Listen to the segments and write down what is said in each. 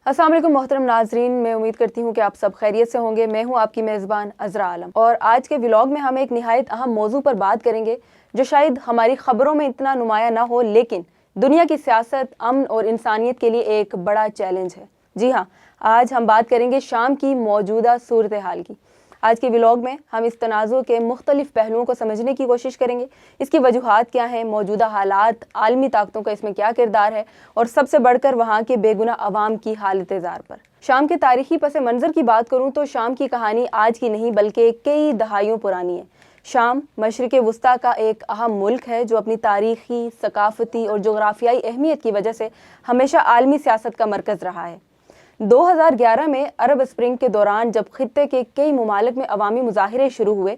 अस्सलाम वालेकुम मोहतरम नाजरीन, मैं उम्मीद करती हूँ कि आप सब खैरियत से होंगे। मैं हूँ आपकी मेज़बान अज़रा आलम और आज के व्लॉग में हम एक निहायत अहम मौजू पर बात करेंगे जो शायद हमारी ख़बरों में इतना नुमाया ना हो, लेकिन दुनिया की सियासत, अमन और इंसानियत के लिए एक बड़ा चैलेंज है। जी हाँ, आज हम बात करेंगे शाम की मौजूदा सूरत हाल की। आज के व्लॉग में हम इस तनाज़ुर के मुख्तलिफ पहलुओं को समझने की कोशिश करेंगे। इसकी वजूहात क्या हैं, मौजूदा हालात, आलमी ताकतों का इसमें क्या किरदार है और सबसे बढ़कर वहाँ के बेगुनाह अवाम की हालत ज़ार पर। शाम के तारीखी पस मंज़र की बात करूँ तो शाम की कहानी आज की नहीं बल्कि कई दहाइयों पुरानी है। शाम मशरिक़ वुस्ता का एक अहम मुल्क है जो अपनी तारीख़ी, सकाफ़ती और जोग्राफियाई अहमियत की वजह से हमेशा आलमी सियासत का मरकज़ रहा है। 2011 में अरब स्प्रिंग के दौरान जब खित्ते के कई ममालिक में अवामी मुजाहिरे शुरू हुए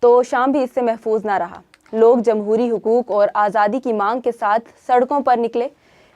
तो शाम भी इससे महफूज ना रहा। लोग जमहूरी हुकूक और आज़ादी की मांग के साथ सड़कों पर निकले,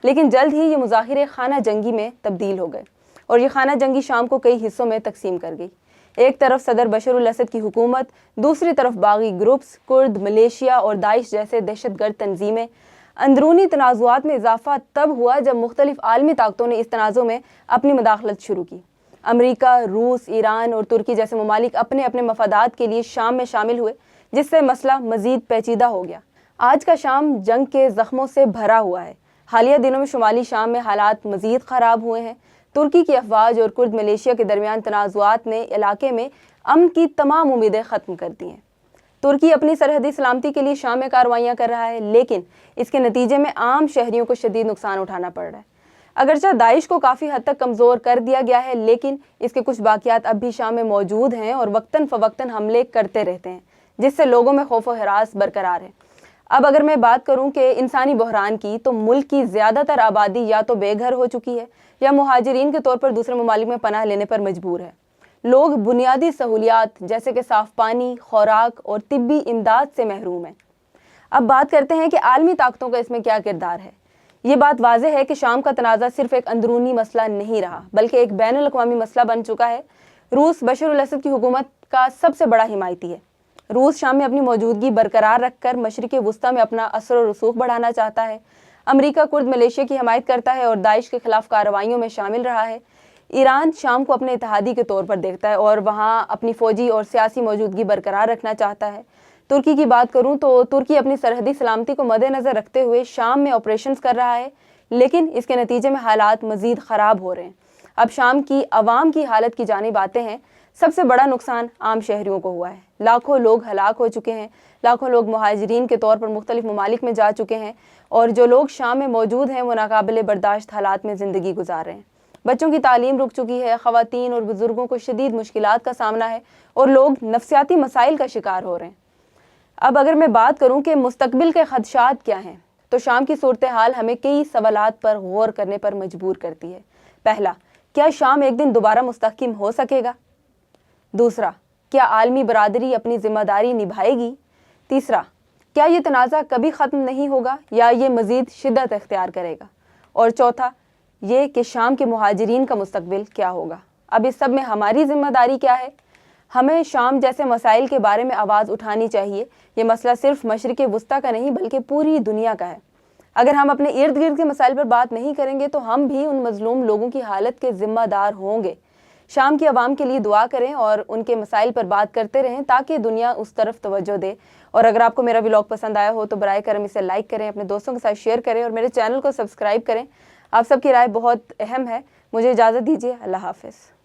लेकिन जल्द ही ये मुजाहिरे खाना जंगी में तब्दील हो गए और ये खाना जंगी शाम को कई हिस्सों में तकसीम कर गई। एक तरफ सदर बशर अल असद की हुकूमत, दूसरी तरफ बागी ग्रुप्स, कुर्द, मलेशिया और दाइश जैसे दहशतगर्द तंजीमें। अंदरूनी तनाज़ुआत में इजाफा तब हुआ जब मुख्तलिफ आलमी ताकतों ने इस तनाज़ुर में अपनी मदाखलत शुरू की। अमरीका, रूस, ईरान और तुर्की जैसे ममालिक अपने अपने मफादात के लिए शाम में शामिल हुए, जिससे मसला मज़ीद पेचीदा हो गया। आज का शाम जंग के ज़ख्मों से भरा हुआ है। हालिया दिनों में शुमाली शाम में हालात मज़ीद ख़राब हुए हैं। तुर्की की अफवाज और कुर्द मलेशिया के दरमियान तनाज़ुआत ने इलाके में अमन की तमाम उम्मीदें ख़त्म कर दी हैं। तुर्की अपनी सरहदी सलामती के लिए शाम में कार्रवाइयाँ कर रहा है, लेकिन इसके नतीजे में आम शहरियों को शदीद नुकसान उठाना पड़ रहा है। अगरचे दाइश को काफ़ी हद तक कमज़ोर कर दिया गया है, लेकिन इसके कुछ बाकियात अब भी शाम में मौजूद हैं और वक्तन फ़वक्तन हमले करते रहते हैं, जिससे लोगों में खौफ व हरास बरकरार है। अब अगर मैं बात करूं कि इंसानी बहरान की, तो मुल्क की ज़्यादातर आबादी या तो बेघर हो चुकी है या मुहाजिरीन के तौर पर दूसरे ममालिक में पनाह लेने पर मजबूर है। लोग बुनियादी सहूलियात जैसे कि साफ़ पानी, खुराक और तिब्बी इमदाद से महरूम हैं। अब बात करते हैं कि आलमी ताकतों का इसमें क्या किरदार है। ये बात वाज़ेह है कि शाम का तनाज़ा सिर्फ एक अंदरूनी मसला नहीं रहा, बल्कि एक बैनुल अक़वामी मसला बन चुका है। रूस बशर अल असद की हुकूमत का सबसे बड़ा हिमायती है। रूस शाम में अपनी मौजूदगी बरकरार रखकर मशरिक़ वुस्ता में अपना असर और रसूख बढ़ाना चाहता है। अमरीका कुर्द मलेशिया की हिमायत करता है और दाइश के खिलाफ कार्रवाइयों में शामिल रहा है। ईरान शाम को अपने इत्तेहादी के तौर पर देखता है और वहाँ अपनी फ़ौजी और सियासी मौजूदगी बरकरार रखना चाहता है। तुर्की की बात करूँ तो तुर्की अपनी सरहदी सलामती को मद्देनज़र रखते हुए शाम में ऑपरेशंस कर रहा है, लेकिन इसके नतीजे में हालात मज़ीद ख़राब हो रहे हैं। अब शाम की अवाम की हालत की जानिब आते हैं। सबसे बड़ा नुकसान आम शहरियों को हुआ है। लाखों लोग हलाक हो चुके हैं, लाखों लोग मुहाजिरीन के तौर पर मुख्तलिफ ममालिक में जा चुके हैं और जो लोग शाम में मौजूद हैं वो नाकाबिले बर्दाश्त हालात में ज़िंदगी गुजार रहे हैं। बच्चों की तालीम रुक चुकी है, ख़वातीन और बुज़ुर्गों को शदीद मुश्किलात का सामना है और लोग नफ्सियाती मसाइल का शिकार हो रहे हैं। अब अगर मैं बात करूं कि मुस्तकबिल के खदशात क्या हैं, तो शाम की सूरत हाल हमें कई सवालात पर गौर करने पर मजबूर करती है। पहला, क्या शाम एक दिन दोबारा मुस्तहकिम हो सकेगा? दूसरा, क्या आलमी बरादरी अपनी ज़िम्मेदारी निभाएगी? तीसरा, क्या ये तनाज़ा कभी ख़त्म नहीं होगा या ये मज़ीद शिद्दत इख्तियार करेगा? और चौथा, ये कि शाम के मुहाजिरीन का मुस्तकबिल क्या होगा? अब इस सब में हमारी ज़िम्मेदारी क्या है? हमें शाम जैसे मसाइल के बारे में आवाज़ उठानी चाहिए। ये मसला सिर्फ मशरिक़ वुस्ता का नहीं बल्कि पूरी दुनिया का है। अगर हम अपने इर्द गिर्द के मसाइल पर बात नहीं करेंगे तो हम भी उन मज़लूम लोगों की हालत के ज़िम्मेदार होंगे। शाम की आवाम के लिए दुआ करें और उनके मसाइल पर बात करते रहें ताकि दुनिया उस तरफ तवज्जो दे। और अगर आपको मेरा व्लॉग पसंद आया हो तो बराए करम इसे लाइक करें, अपने दोस्तों के साथ शेयर करें और मेरे चैनल को सब्सक्राइब करें। आप सबकी राय बहुत अहम है। मुझे इजाज़त दीजिए। अल्लाह हाफ़िज़।